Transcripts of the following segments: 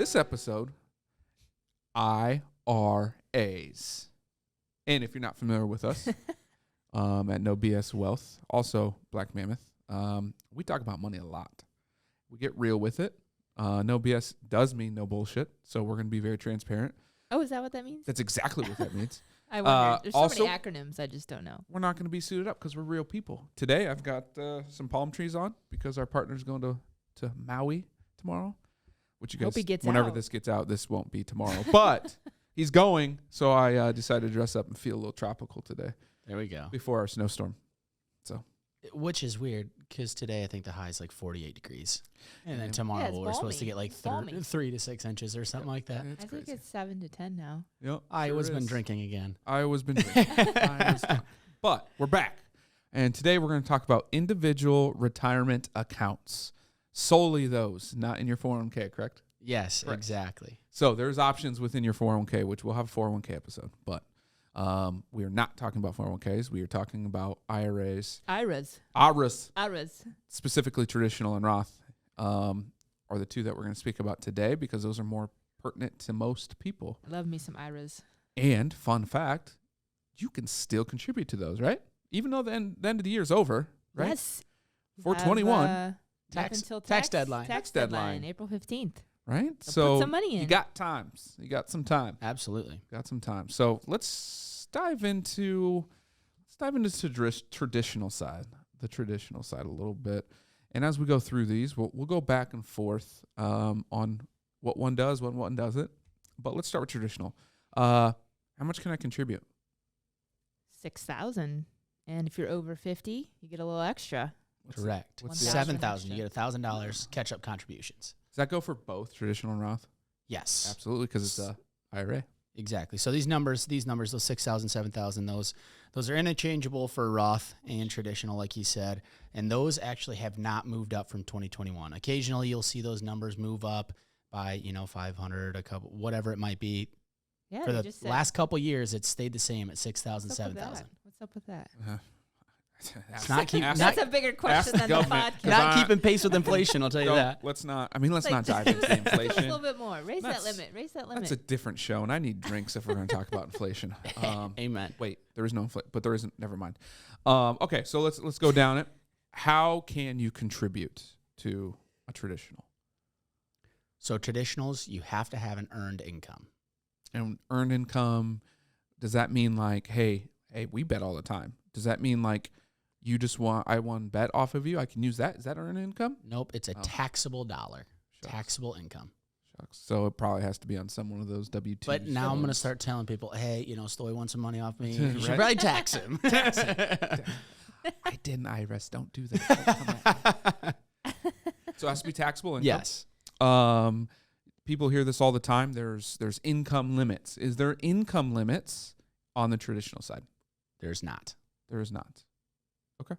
this episode, IRAs. And if you're not familiar with us, at NoBS Wealth, also Black Mammoth, we talk about money a lot. We get real with it. No BS does mean no bullshit, so we're going to be very transparent. Oh, is that what that means? That's exactly what that means. I wonder. There's so also, many acronyms, I just don't know. We're not going to be suited up because we're real people. Today, I've got some palm trees on because our partner's going to Maui tomorrow, which you guys, Hope he gets whenever out. this gets out, this won't be tomorrow. But he's going, so I decided to dress up and feel a little tropical today There we go. before our snowstorm. Which is weird because today I think the high is like 48 degrees. And then Yeah, tomorrow it's we're supposed to balmy. get like It's balmy. 3 to 6 inches or something like that. It's I think crazy. it's 7 to 10 now. Yep, Iowa's sure been is. drinking again. Iowa's been drinking. But we're back. And today we're going to talk about individual retirement accounts. Solely those, not in your 401k, correct? Yes, Correct. exactly. So there's options within your 401k, which we'll have a 401k episode. But we are not talking about 401ks. We are talking about IRAs. IRAs, specifically traditional and Roth, are the two that we're going to speak about today because those are more pertinent to most people. I love me some IRAs. And fun fact, you can still contribute to those, right? Even though the end of the year is over, right? Yes. 421. Tax- Until tax deadline. Tax deadline. deadline, April 15th. Right? So put some money in. You got times. You got some time. Absolutely. Got some time. So let's dive into traditional side, the traditional side a little bit. And as we go through these, we'll go back and forth on what one does, what one doesn't. But let's start with traditional. How much can I contribute? 6,000. And if you're over 50, you get a little extra. Correct. what's the- 7,000. You get $1,000 catch-up contributions. Does that go for both traditional and Roth? Yes. Absolutely, because it's a IRA. Exactly. So these numbers, those 6,000, 7,000, those are interchangeable for Roth and traditional, like he said. And those actually have not moved up from 2021. Occasionally, you'll see those numbers move up by 500, a couple, whatever it might be. Yeah, For they the just said, last couple years, it's stayed the same at 6,000, what's up with 7,000. that? What's up with that? It's not keep- not- That's a bigger question the than the government, podcast. 'cause Not I- keeping pace with inflation, I'll tell you that. Let's not dive into Just a inflation. little bit more. Raise that That's- limit. Raise that limit. That's a different show, and I need drinks if we're going to talk about inflation. Amen. Wait, there is no inflation, but there isn't. Never mind. Okay, so let's go down it. How can you contribute to a traditional? So traditionals, you have to have an earned income. And earned income, does that mean like, hey, we bet all the time? Does that mean like you just I won bet off of you? I can use that? Is that earned income? Nope, it's a Oh. taxable dollar, Shucks. taxable income. Shucks. So it probably has to be on some one of those W-2s. But now I'm going to forms. start telling people, hey, Stoy wants some money off me. You Right. should probably tax him. I didn't, IRS. Don't do that. Don't come at me. So it has to be taxable income. Yes. People hear this all the time. There's income limits. Is there income limits on the traditional side? There's not. There is not. Okay.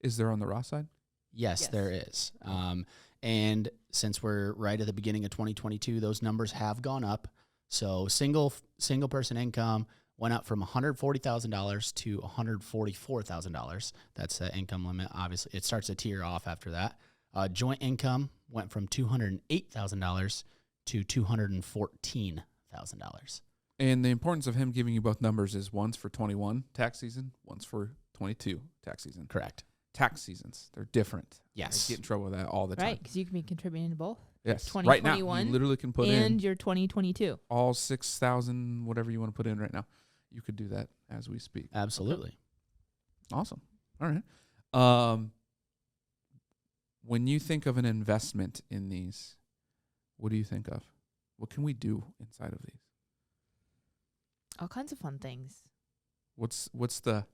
Is there on the Roth side? Yes, Yes. there is. And since we're right at the beginning of 2022, those numbers have gone up. So single person income went up from $140,000 to $144,000. That's the income limit. Obviously, it starts to tier off after that. Joint income went from $208,000 to $214,000. And the importance of him giving you both numbers is one's for 21 tax season, one's for 22 tax season. Correct. Tax seasons, they're different. Yes. I get in trouble with that all the time. right, because you can be contributing to both. Yes. Right now, you 2021 literally can put and in your 2022. all 6,000, whatever you want to put in right now. You could do that as we speak. Absolutely. Awesome. All right. When you think of an investment in these, what do you think of? What can we do inside of these? All kinds of fun things. What's the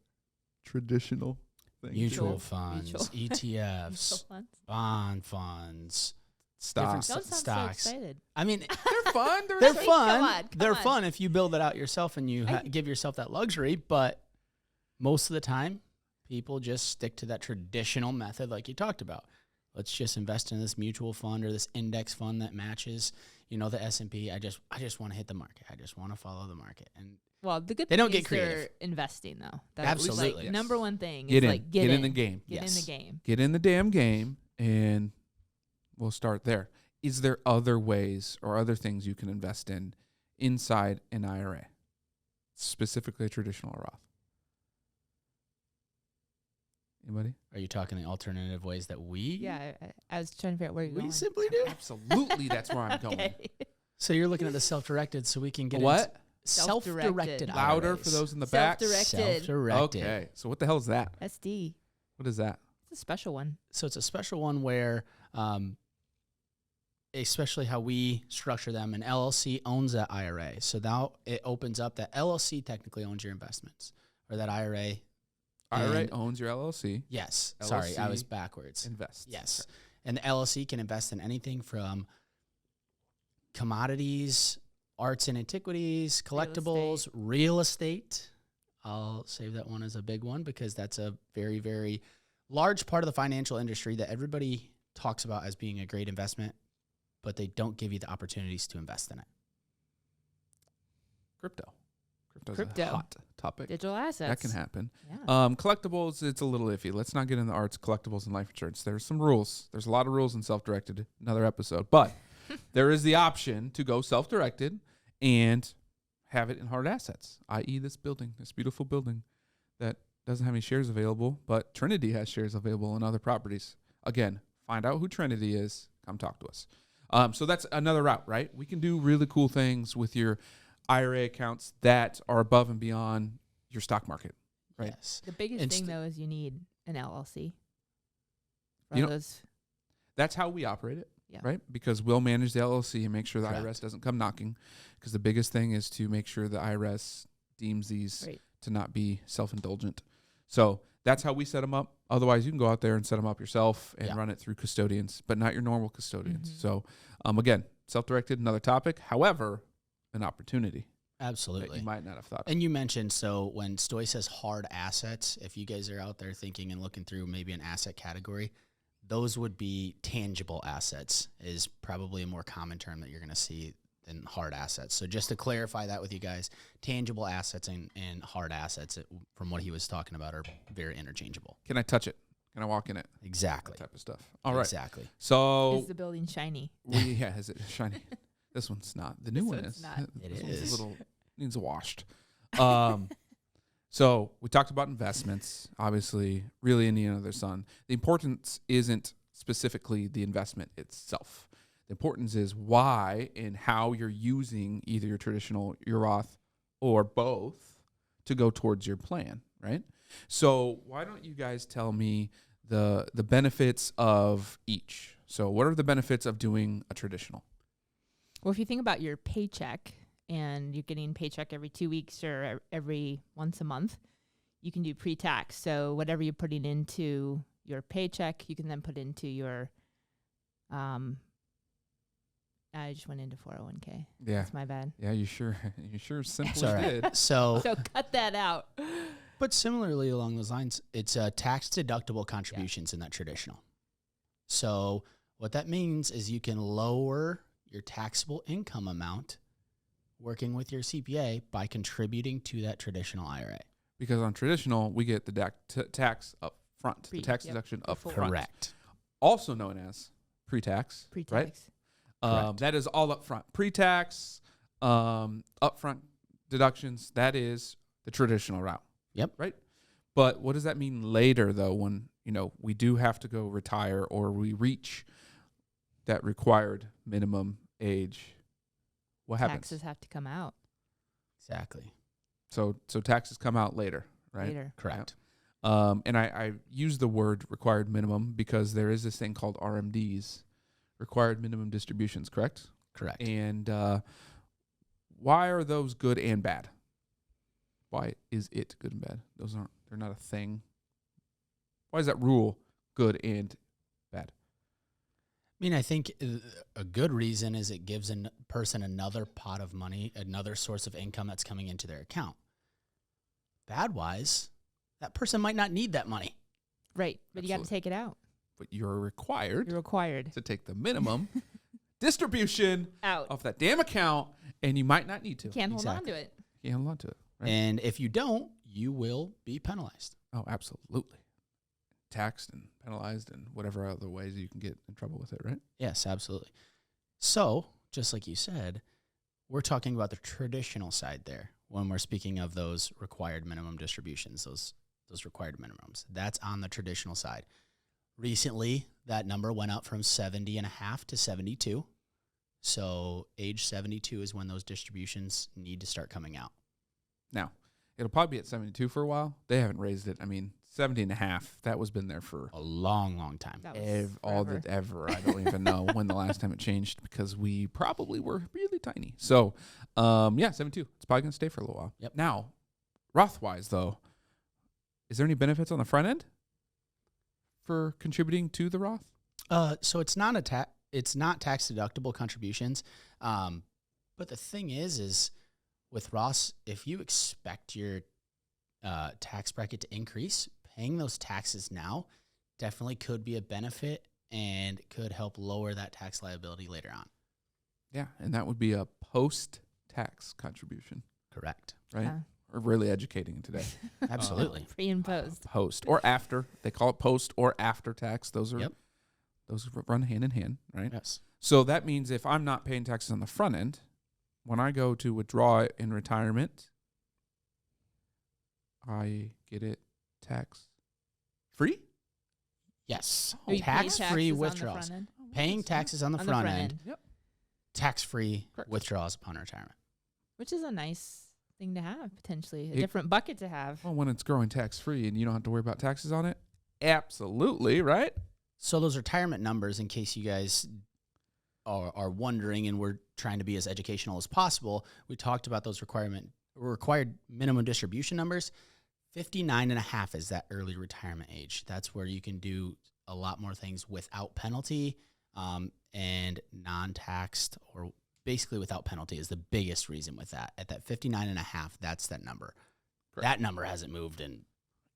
traditional thing? Mutual Mutual. funds, Mutual. ETFs, Mutual funds. bond funds. Stocks. Don't sound stocks. so excited. I mean, They're fun. they're Come fun. on, come They're on. fun if you build it out yourself and you I- give yourself that luxury. But most of the time, people just stick to that traditional method like you talked about. Let's just invest in this mutual fund or this index fund that matches, the S&P. I just want to hit the market. I just want to follow the market. And Well, the good They thing don't get is they're creative. investing, though. That's Absolutely. like Yes. number one thing. Get is in. like Get in the game. Get Yes. in the game. Get in the damn game, and we'll start there. is there other ways or other things you can invest in inside an IRA, specifically a traditional or Roth? Anybody? Are you talking the alternative ways that we? Yeah, I was trying to figure out where you're going. We simply do. Absolutely, that's where I'm going. Okay. So you're looking at the self-directed, so we can get What? into self-directed. Louder IRAs. for those in the back. Self-directed. Self-directed. Okay, so what the hell is that? SD. What is that? It's a special one. So it's a special one where, especially how we structure them, an LLC owns that IRA. So now it opens up that LLC technically owns your investments, or that IRA. IRA owns your LLC. Yes. LLC Sorry, I was backwards. Invests. Yes. And the LLC can invest in anything from commodities, arts and antiquities, collectibles, real estate. I'll save that one as a big one because that's a very, very large part of the financial industry that everybody talks about as being a great investment, but they don't give you the opportunities to invest in it. Crypto. Crypto's a hot topic. Digital assets. That can happen. Yeah. Collectibles, it's a little iffy. Let's not get into arts, collectibles, and life insurance. There's some rules. There's a lot of rules in self-directed, another episode. But there is the option to go self-directed and have it in hard assets, i.e. this building, this beautiful building that doesn't have any shares available, but Trinity has shares available in other properties. Again, find out who Trinity is. Come talk to us. So that's another route, right? We can do really cool things with your IRA accounts that are above and beyond your stock market, right? Yes. The biggest thing, though, is you need an LLC. That's how we operate it, Yeah. right? Because we'll manage the LLC and make sure the Correct. IRS doesn't come knocking. Because the biggest thing is to make sure the IRS deems these to not be self-indulgent. So that's how we set them up. Otherwise, you can go out there and set them up yourself and run it through custodians, but not your normal custodians. Mm-hmm. So, again, self-directed, another topic. However, an opportunity. Absolutely. That you might not have thought of. And you mentioned, so when Stoy says hard assets, if you guys are out there thinking and looking through maybe an asset category, those would be tangible assets is probably a more common term that you're going to see than hard assets. So just to clarify that with you guys, tangible assets and hard assets, from what he was talking about, are very interchangeable. Can I touch it? Can I walk in it? Exactly. That type of stuff. All right. Exactly. So Is the building shiny? is it shiny? This one's not. The new one is. Not. It This one's is. a little needs washed. So we talked about investments. Obviously, really Indian under the sun. The importance isn't specifically the investment itself. The importance is why and how you're using either your traditional, your Roth, or both to go towards your plan, right? So why don't you guys tell me the benefits of each? So what are the benefits of doing a traditional? Well, if you think about your paycheck and you're getting paycheck every 2 weeks or every once a month, you can do pre-tax. So whatever you're putting into your paycheck, you can then put into your, I just went into 401k. Yeah. That's my bad. Yeah, you sure simply Sorry. did. So cut that out. But similarly along those lines, it's tax deductible contributions in that traditional. So what that means is you can lower your taxable income amount working with your CPA by contributing to that traditional IRA. Because on traditional, we get the tax up front, the tax deduction up front. Correct. Also known as pre-tax, Pre-tax. right? Correct. That is all up front. Pre-tax, upfront deductions, that is the traditional route. Yep. Right? But what does that mean later, though, when, we do have to go retire or we reach that required minimum age? What happens? Taxes have to come out Exactly. So taxes come out later, right? later. Correct. And I use the word required minimum because there is this thing called RMDs, required minimum distributions, correct? Correct. And why are those good and bad? Why is it good and bad? They're not a thing. Why is that rule good and bad? I mean, I think a good reason is it gives a person another pot of money, another source of income that's coming into their account. Bad-wise, that person might not need that money. Right. But you got to Absolutely. take it out. But you're required You're required to take the minimum distribution out. of that damn account, and you might not need to. Can't hold on Exactly. to it. You can't hold on to it. Right? And if you don't, you will be penalized. Oh, absolutely. Taxed and penalized and whatever other ways you can get in trouble with it, right? Yes, absolutely. So, just like you said, we're talking about the traditional side there when we're speaking of those required minimum distributions, those required minimums. That's on the traditional side. Recently, that number went up from 70.5 to 72. So age 72 is when those distributions need to start coming out. Now, it'll probably be at 72 for a while. They haven't raised it. I mean, 70.5, that was been there for a long, long time. Ever. I don't even know when the last time it changed because we probably were really tiny. So, 72. It's probably going to stay for a little while. Yep. Now, Roth-wise, though, is there any benefits on the front end for contributing to the Roth? So it's not it's not tax deductible contributions. But the thing is with Roth, if you expect your tax bracket to increase, paying those taxes now definitely could be a benefit and could help lower that tax liability later on. Yeah, and that would be a post-tax contribution. Correct. Right? Yeah. We're really educating today. Absolutely. Pre and post. Post or after. They call it post or after tax. Those run hand in hand, right? Yes. So that means if I'm not paying taxes on the front end, when I go to withdraw it in retirement, I get it tax-free? Yes. Oh, Tax-free withdrawals. Paying taxes on the front end. Yep. Tax-free Correct. withdrawals upon retirement. Which is a nice thing to have, potentially. A different bucket to have. Well, when it's growing tax-free and you don't have to worry about taxes on it, absolutely, right? So those retirement numbers, in case you guys are wondering and we're trying to be as educational as possible, we talked about those required minimum distribution numbers. 59.5 is that early retirement age. That's where you can do a lot more things without penalty and non-taxed, or basically without penalty is the biggest reason with that. At that 59.5, that's that number. Correct. That number hasn't moved in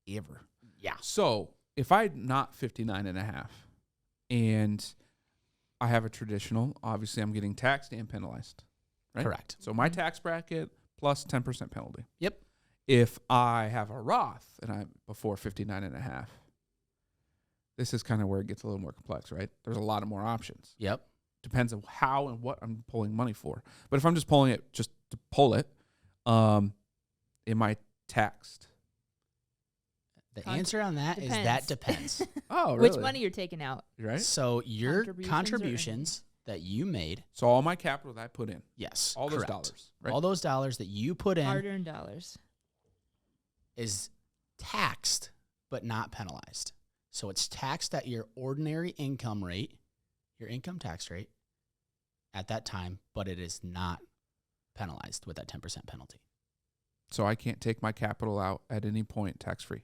ever. Yeah. So if I'm not 59.5 and I have a traditional, obviously I'm getting taxed and penalized, right? Correct. So my tax bracket plus 10% penalty. Yep. If I have a Roth and I'm before 59.5, this is kind of where it gets a little more complex, right? There's a lot of more options. Yep. Depends on how and what I'm pulling money for. But if I'm just pulling it just to pull it, am I taxed? The answer on that depends. is that depends. Oh, really? Which money you're taking out. Right? So your contributions that you made. So all my capital that I put in. Yes. All correct. those dollars. Right? All those dollars that you put in. Hard-earned dollars. Is taxed but not penalized. So it's taxed at your ordinary income rate, your income tax rate at that time, but it is not penalized with that 10% penalty. So I can't take my capital out at any point tax-free.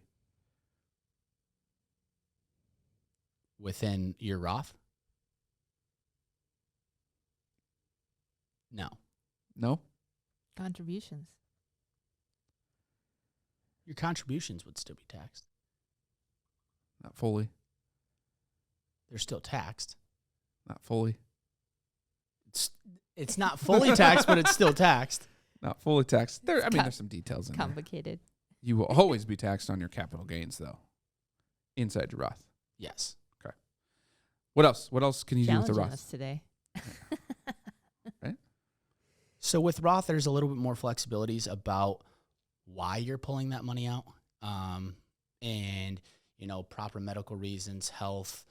Within your Roth? No. No? Contributions. Your contributions would still be taxed. Not fully. They're still taxed. Not fully. It's not fully taxed, but it's still taxed. Not fully taxed. There's some details in Complicated. there. You will always be taxed on your capital gains, though, inside your Roth. Yes. Okay. What else? What else can you do with the Challenging Roth? us today. Right? So with Roth, there's a little bit more flexibilities about why you're pulling that money out, and proper medical reasons, health,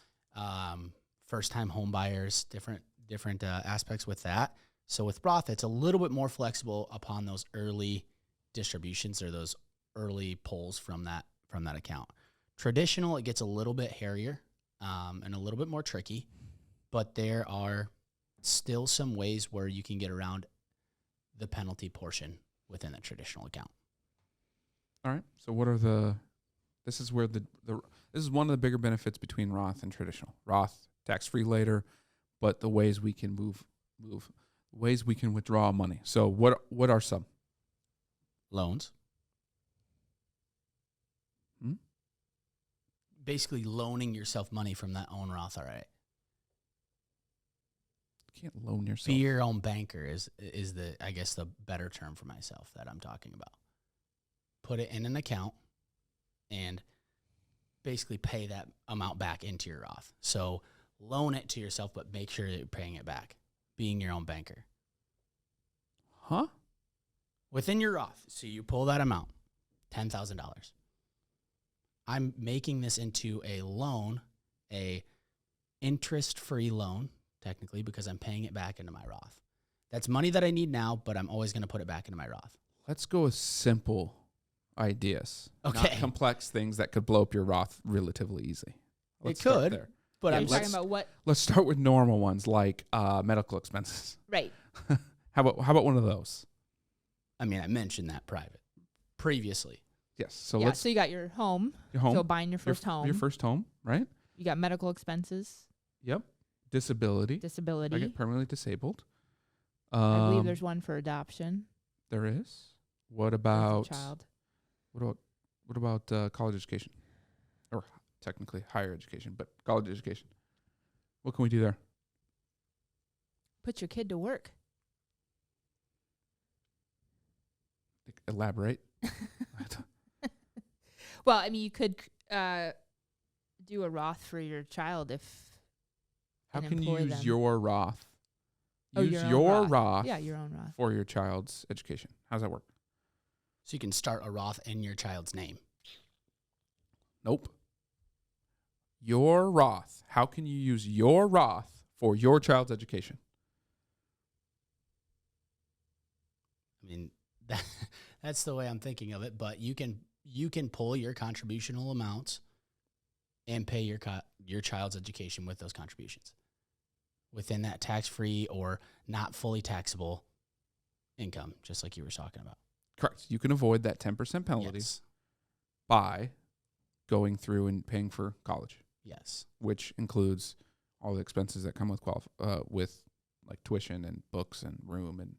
first-time home buyers, different aspects with that. So with Roth, it's a little bit more flexible upon those early distributions or those early pulls from that account. Traditional, it gets a little bit hairier and a little bit more tricky, but there are still some ways where you can get around the penalty portion within the traditional account. All right. So what are this is where this is one of the bigger benefits between Roth and traditional. Roth, tax-free later, but the ways we can ways we can withdraw money. So what are some? Loans. Basically loaning yourself money from that own Roth IRA. You can't loan yourself. Be your own banker is the, I guess, the better term for myself that I'm talking about. Put it in an account and basically pay that amount back into your Roth. So loan it to yourself, but make sure that you're paying it back. being your own banker. Huh? Within your Roth. So you pull that amount, $10,000. I'm making this into a loan, a interest-free loan, technically, because I'm paying it back into my Roth. That's money that I need now, but I'm always going to put it back into my Roth. Let's go with simple ideas. Okay. Not complex things that could blow up your Roth relatively easy. It could, there. but I'm talking about what? Let's start with normal ones like medical expenses. Right. How about one of those? I mean, I mentioned that previously. Yes. So so you got your home. Your home. So buying your first home. Your first home, right? You got medical expenses. Yep. Disability. Disability. I get permanently disabled. I believe there's one for adoption. There is. What about child? What about college education, or technically higher education, but college education? What can we do there? Put your kid to work. Elaborate. Well, I mean, you could do a Roth for your child if. How can you use them. your Roth? Use your Roth. Yeah, your own Roth. For your child's education. How does that work? So you can start a Roth in your child's name. Nope. Your Roth. How can you use your Roth for your child's education? I mean, that's the way I'm thinking of it. But you can pull your contributional amounts and pay your child's education with those contributions within that tax-free or not fully taxable income, just like you were talking about. Correct. You can avoid that 10% penalty by going through and paying for college. Yes. Which includes all the expenses that come with like tuition and books and room and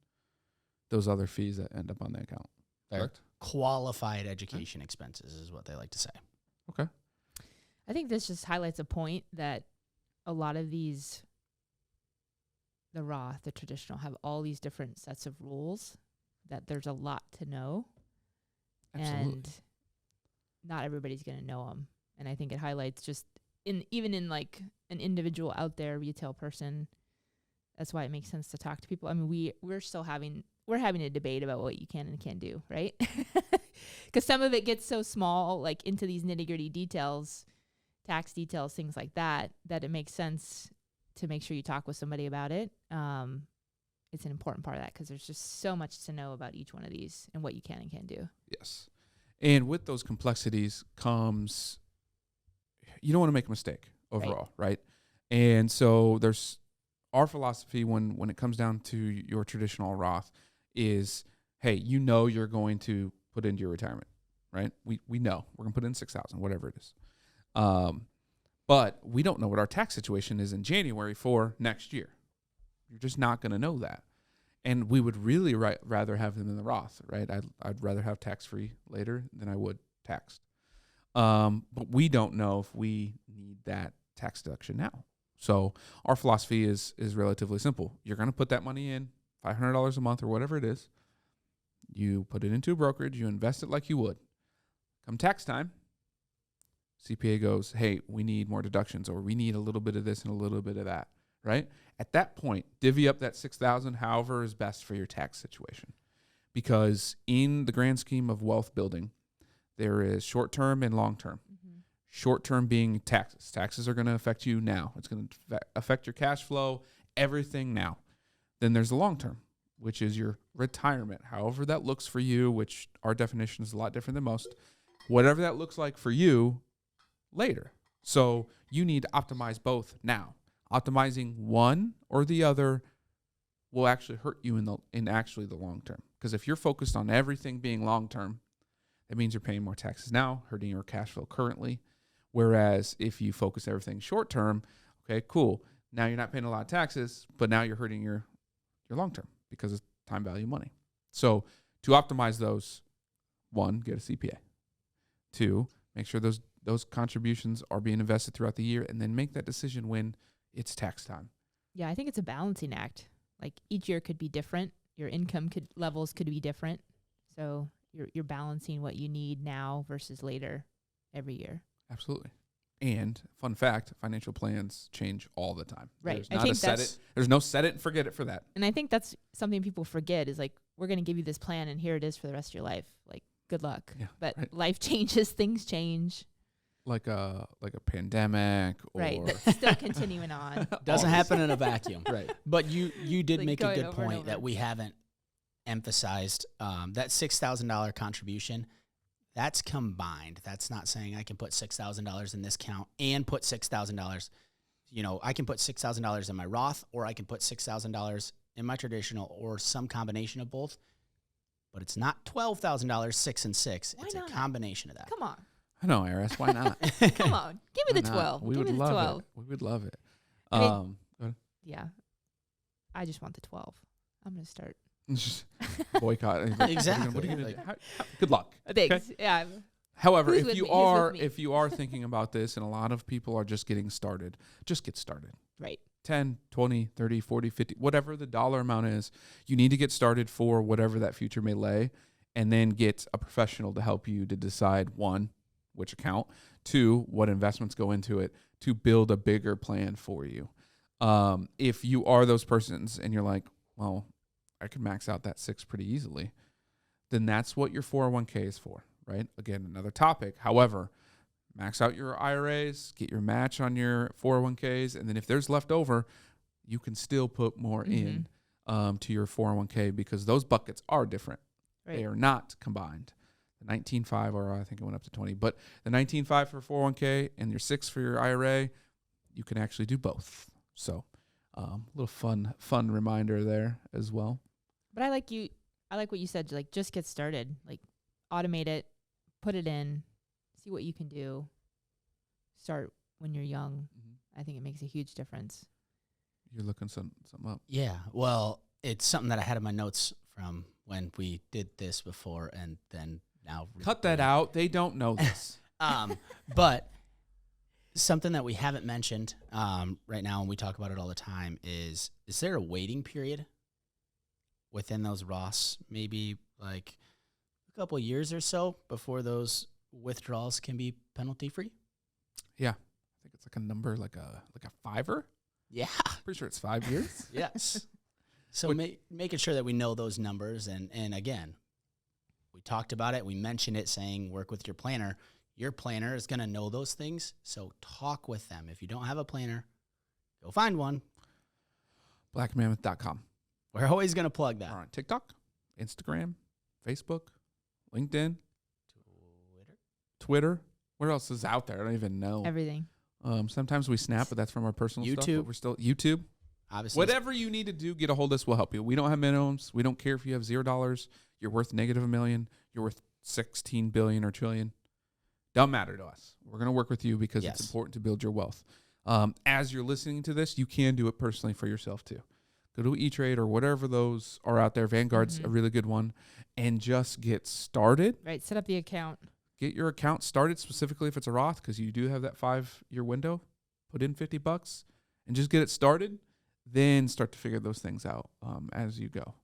those other fees that end up on the account. Correct? Qualified education expenses is what they like to say. Okay. I think this just highlights a point that a lot of these, the Roth, the traditional, have all these different sets of rules that there's a lot to know. Absolutely. And not everybody's going to know them. And I think it highlights just even in like an individual out there retail person. That's why it makes sense to talk to people. I mean, we're having a debate about what you can and can't do, right? Because some of it gets so small, like into these nitty-gritty details, tax details, things like that, that it makes sense to make sure you talk with somebody about it. It's an important part of that because there's just so much to know about each one of these and what you can and can't do. Yes. And with those complexities comes, you don't want to make a mistake overall, right? And so there's our philosophy when it comes down to your traditional Roth is, hey, you know you're going to put into your retirement, right? We know we're going to put in $6,000, whatever it is. But we don't know what our tax situation is in January for next year. You're just not going to know that. And we would really rather have them in the Roth, right? I'd rather have tax-free later than I would taxed. But we don't know if we need that tax deduction now. So our philosophy is relatively simple. You're going to put that money in, $500 a month or whatever it is. You put it into a brokerage. You invest it like you would. Come tax time, CPA goes, hey, we need more deductions, or we need a little bit of this and a little bit of that, right? At that point, divvy up that $6,000 however is best for your tax situation. Because in the grand scheme of wealth building, there is short-term and long-term. Mm-hmm. Short-term being taxes. Taxes are going to affect you now. It's going to affect your cash flow, everything now. Then there's the long-term, which is your retirement, however that looks for you, which our definition is a lot different than most. Whatever that looks like for you later. So you need to optimize both now. Optimizing one or the other will actually hurt you in actually the long term. Because if you're focused on everything being long term, that means you're paying more taxes now, hurting your cash flow currently. Whereas if you focus everything short term, okay, cool. Now you're not paying a lot of taxes, but now you're hurting your long term because of time value money. So to optimize those, one, get a CPA. Two, make sure those contributions are being invested throughout the year, and then make that decision when it's tax time. Yeah, I think it's a balancing act. Like each year could be different. Your income levels could be different. So you're balancing what you need now versus later every year. Absolutely. And fun fact, financial plans change all the time. Right. There's no set it and forget it for that. And I think that's something people forget is like, we're going to give you this plan and here it is for the rest of your life. Like, good luck. Yeah, but life changes, things change. Like a pandemic, or right? That's still continuing on. Doesn't happen in a vacuum, right? But you did like make a good point that we haven't emphasized. That $6,000 contribution, that's combined. That's not saying I can put $6,000 in this account and put $6,000. You know, I can put $6,000 in my Roth, or I can put $6,000 in my traditional, or some combination of both. But it's not $12,000, 6 and 6. It's a combination of that. Come on. I know, IRS. Why not? Come on, give me the 12. We would love it. We would love it. Yeah, I just want the 12. I'm gonna start boycott. Exactly. What are you gonna do? Good luck. Thanks. Okay? Yeah. However, if you are thinking about this, and a lot of people are just getting started, just get started. Right. 10, 20, 30, 40, 50, whatever the dollar amount is, you need to get started for whatever that future may lay, and then get a professional to help you to decide, one, which account, two, what investments go into it, to build a bigger plan for you. If you are those persons and you're like, well, I can max out that 6 pretty easily, then that's what your 401k is for, right? Again, another topic. However, max out your IRAs, get your match on your 401ks, and then if there's left over, you can still put more in to your 401k, because those buckets are different. Right. They are not combined. The 19.5, or I think it went up to 20, but the 19.5 for 401k and your 6 for your IRA, you can actually do both. So a little fun reminder there as well. But I like what you said, like, just get started, like, automate it, put it in, see what you can do. Start when you're young. I think it makes a huge difference. You're looking something up. Yeah. Well, it's something that I had in my notes from when we did this before, and then now. Cut that out. They don't know this. But something that we haven't mentioned right now, and we talk about it all the time, is there a waiting period within those Roths, maybe like a couple of years or so, before those withdrawals can be penalty free? Yeah, I think it's like a number, like a $5. Yeah, pretty sure it's 5 years. Yes. So making sure that we know those numbers, and again, we talked about it. We mentioned it, saying work with your planner. Your planner is going to know those things, so talk with them. If you don't have a planner, go find one. BlackMammoth.com. We're always going to plug that. We're on TikTok, Instagram, Facebook, LinkedIn, Twitter. Where else is out there? I don't even know. Everything. Sometimes we snap, but that's from our personal stuff. YouTube. But we're still YouTube. Obviously, whatever you need to do, get a hold of us. We'll help you. We don't have minimums. We don't care if you have $0. You're worth negative $1 million. You're worth 16 billion or trillion. Don't matter to us. We're going to work with you because it's important to build your wealth. As you're listening to this, you can do it personally for yourself too. Go to E-Trade or whatever those are out there. Vanguard's a really good one, and just get started. Right. Set up the account. Get your account started, specifically if it's a Roth, because you do have that 5-year window. Put in $50 and just get it started. Then start to figure those things out as you go.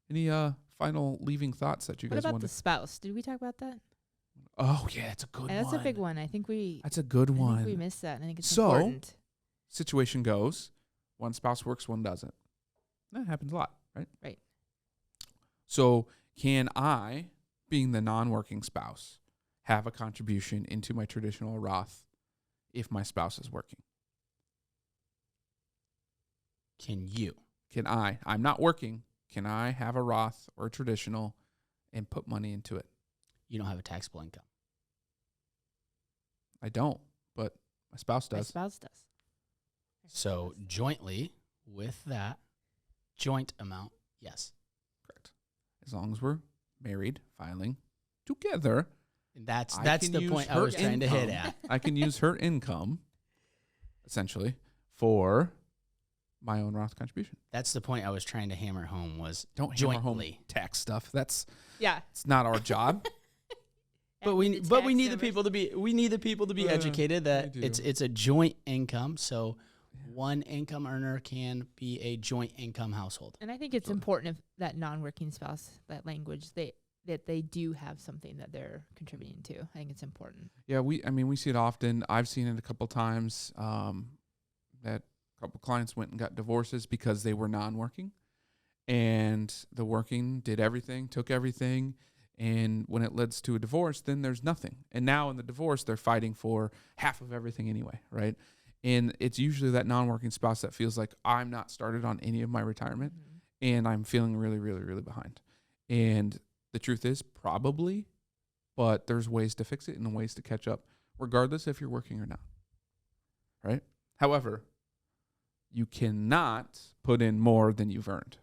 Any final leaving thoughts that you guys want? What want? about the spouse? Did we talk about that? Oh yeah, it's a good one. That's a big one. I think That's a good one. I think we missed that. And I think it's important. Situation goes, one spouse works, one doesn't. That happens a lot, right? Right. So can I, being the non-working spouse, have a contribution into my traditional Roth if my spouse is working? Can you? Can I? I'm not working. Can I have a Roth or a traditional and put money into it? You don't have a taxable income. I don't, but my spouse does. My spouse does. So jointly with that joint amount, yes. Correct. As long as we're married, filing together. And that's the point I was trying to hit at. I can use her income, essentially, for my own Roth contribution. That's the point I was trying to hammer home, was don't jointly. Hammer home tax stuff. It's not our job. But we need the people to be educated that it's a joint income. So one income earner can be a joint income household. And I think it's important if that non-working spouse, that language, they that they do have something that they're contributing to. I think it's important. Yeah, we see it often. I've seen it a couple times that a couple clients went and got divorces because they were non-working, and the working did everything, took everything, and when it leads to a divorce, then there's nothing. And now in the divorce, they're fighting for half of everything anyway, right? And it's usually that non-working spouse that feels like I'm not started on any of my retirement, and I'm feeling really, really, really behind. And the truth is probably, but there's ways to fix it and ways to catch up, regardless if you're working or not, right? However, you cannot put in more than you've earned.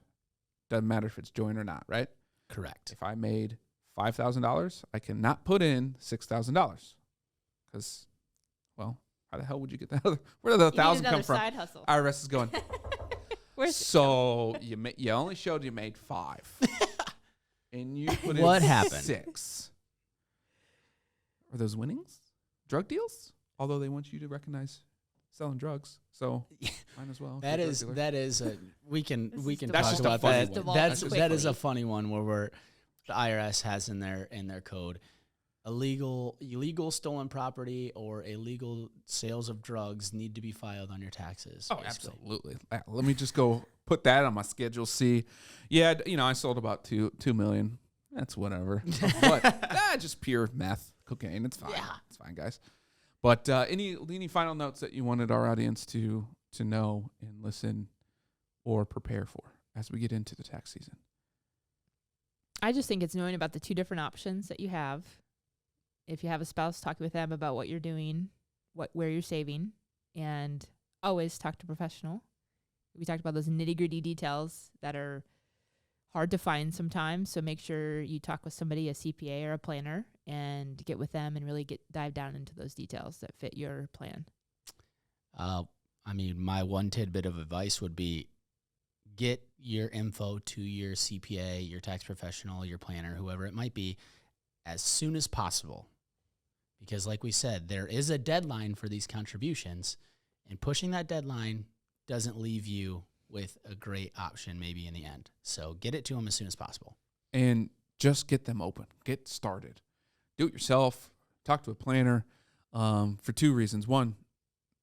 Doesn't matter if it's joint or not, right? Correct. If I made $5,000, I cannot put in $6,000 because, well, how the hell would you get that other? Where did the $1,000 come from? Side hustle. IRS is going. So you only showed you made 5, and you put in what happened? 6. Are those winnings? Drug deals? Although they want you to recognize selling drugs, so might as well. that is we can that's talk just about a funny that. one. That is a funny one where the IRS has in their code illegal stolen property or illegal sales of drugs need to be filed on your taxes. Oh, basically. Absolutely. Let me just go put that on my Schedule C. Yeah, I sold about $2 million. That's whatever. What? Just pure meth, cocaine. It's fine. Yeah. It's fine, guys. But any final notes that you wanted our audience to know and listen or prepare for as we get into the tax season? I just think it's knowing about the 2 different options that you have. If you have a spouse, talk with them about what you're doing, where you're saving, and always talk to a professional. We talked about those nitty-gritty details that are hard to find sometimes, so make sure you talk with somebody, a CPA or a planner, and get with them and really dive down into those details that fit your plan. My one tidbit of advice would be get your info to your CPA, your tax professional, your planner, whoever it might be, as soon as possible. Because like we said, there is a deadline for these contributions, and pushing that deadline doesn't leave you with a great option maybe in the end. So get it to them as soon as possible. And just get them open. Get started. Do it yourself. Talk to a planner for 2 reasons. One,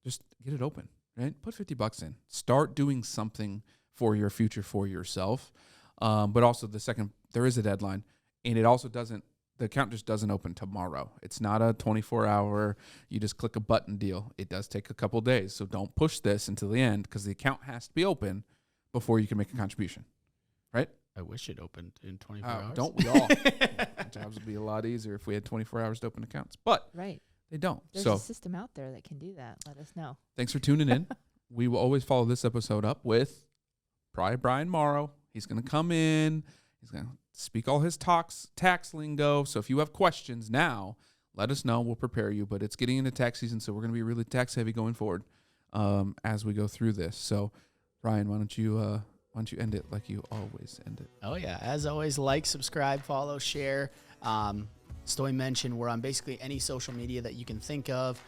just get it open, right? Put $50 in. Start doing something for your future for yourself. But also the second, there is a deadline, and it also the account just doesn't open tomorrow. It's not a 24-hour, you just click a button deal. It does take a couple days, so don't push this until the end because the account has to be open before you can make a contribution, right? I wish it opened in 24 hours. Don't we all? Our jobs would be a lot easier if we had 24 hours to open accounts, but they don't. There's a system out there that can do that. Let us know. Thanks for tuning in. We will always follow this episode up with Brian Morrow. He's going to come in. He's going to speak all his tax lingo. So if you have questions now, let us know. We'll prepare you. But it's getting into tax season, so we're going to be really tax heavy going forward as we go through this. So, Ryan, why don't you end it like you always end it? Oh yeah, as always, like, subscribe, follow, share. Stoy mentioned we're on basically any social media that you can think of,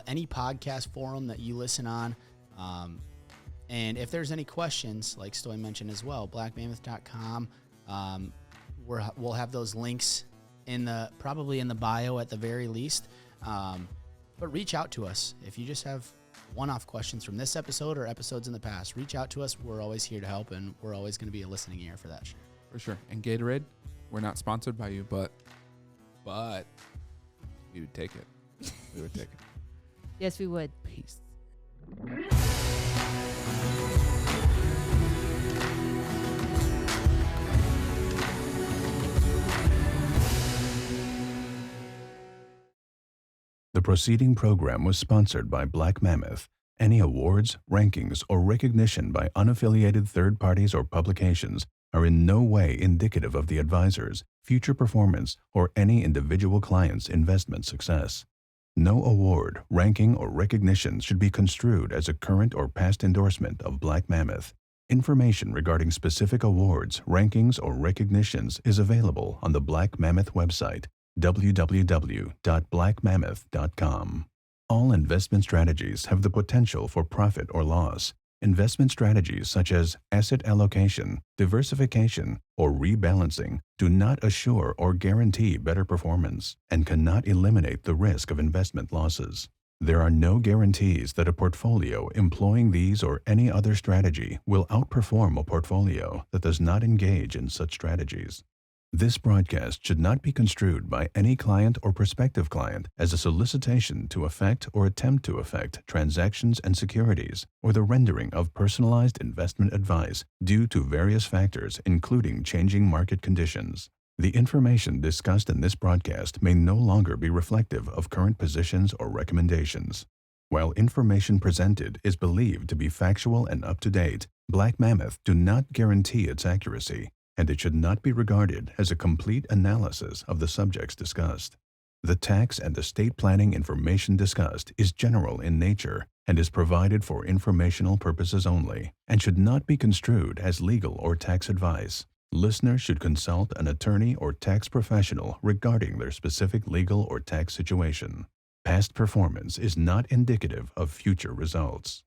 any podcast forum that you listen on. And if there's any questions, like Stoy mentioned as well, blackmammoth.com. We'll have those links probably in the bio at the very least. But reach out to us if you just have one-off questions from this episode or episodes in the past. Reach out to us. We're always here to help, and we're always going to be a listening ear for that. For sure. And Gatorade, we're not sponsored by you, but we would take it. We would take it. Yes, we would. Peace. The preceding program was sponsored by Black Mammoth. Any awards, rankings, or recognition by unaffiliated third parties or publications are in no way indicative of the advisor's future performance or any individual client's investment success. No award, ranking, or recognition should be construed as a current or past endorsement of Black Mammoth. Information regarding specific awards, rankings, or recognitions is available on the Black Mammoth website, www.blackmammoth.com. All investment strategies have the potential for profit or loss. investment strategies such as asset allocation, diversification, or rebalancing do not assure or guarantee better performance and cannot eliminate the risk of investment losses. There are no guarantees that a portfolio employing these or any other strategy will outperform a portfolio that does not engage in such strategies. This broadcast should not be construed by any client or prospective client as a solicitation to affect or attempt to affect transactions and securities or the rendering of personalized investment advice due to various factors, including changing market conditions. The information discussed in this broadcast may no longer be reflective of current positions or recommendations. While information presented is believed to be factual and up-to-date, Black Mammoth do not guarantee its accuracy, and it should not be regarded as a complete analysis of the subjects discussed. The tax and estate planning information discussed is general in nature and is provided for informational purposes only and should not be construed as legal or tax advice. Listeners should consult an attorney or tax professional regarding their specific legal or tax situation. Past performance is not indicative of future results.